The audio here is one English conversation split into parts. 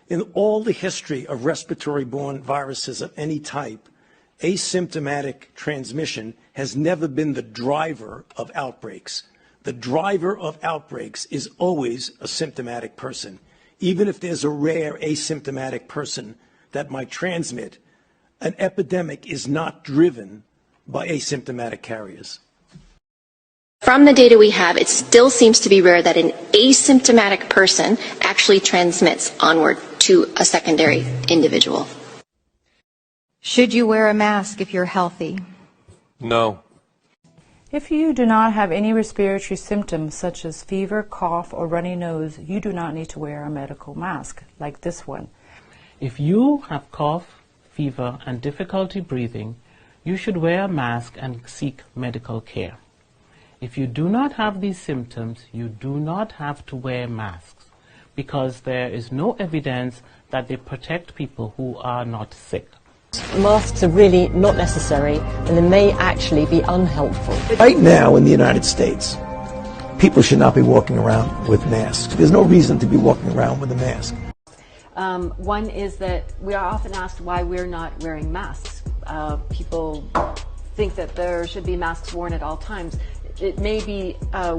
In all the history of respiratory-borne viruses of any type, asymptomatic transmission has never been the driver of outbreaks. The driver of outbreaks is always a symptomatic person. Even if there's a rare asymptomatic person that might transmit, an epidemic is not driven by asymptomatic carriers. From the data we have, it still seems to be rare that an asymptomatic person actually transmits onward to a secondary individual. Should you wear a mask if you're healthy? No. If you do not have any respiratory symptoms such as fever, cough, or runny nose, you do not need to wear a medical mask like this one. If you have cough, fever, and difficulty breathing, you should wear a mask and seek medical care. If you do not have these symptoms, you do not have to wear masks because there is no evidence that they protect people who are not sick. Masks are really not necessary and they may actually be unhelpful. Right now in the United States, people should not be walking around with masks. There's no reason to be walking around with a mask. One is that we are often asked why we're not wearing masks. People think that there should be masks worn at all times. It may be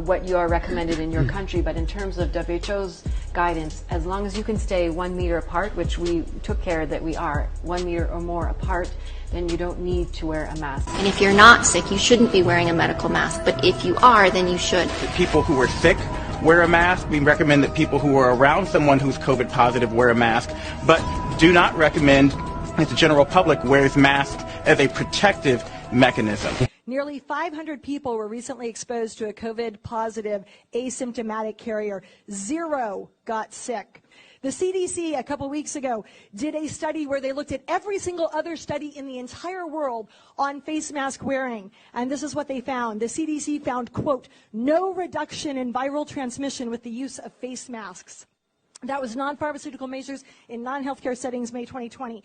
what you are recommended in your country, but in terms of WHO's guidance, as long as you can stay 1 meter apart, which we took care that we are 1 meter or more apart, then you don't need to wear a mask. And if you're not sick, you shouldn't be wearing a medical mask, but if you are, then you should. People who are sick wear a mask. We recommend that people who are around someone who's COVID positive wear a mask, but do not recommend that the general public wears masks as a protective mechanism. Nearly 500 people were recently exposed to a COVID-positive asymptomatic carrier. 0 got sick. The CDC a couple weeks ago did a study where they looked at every single other study in the entire world on face mask wearing. And this is what they found. The CDC found, quote, no reduction in viral transmission with the use of face masks. That was non-pharmaceutical measures in non-healthcare settings, May 2020.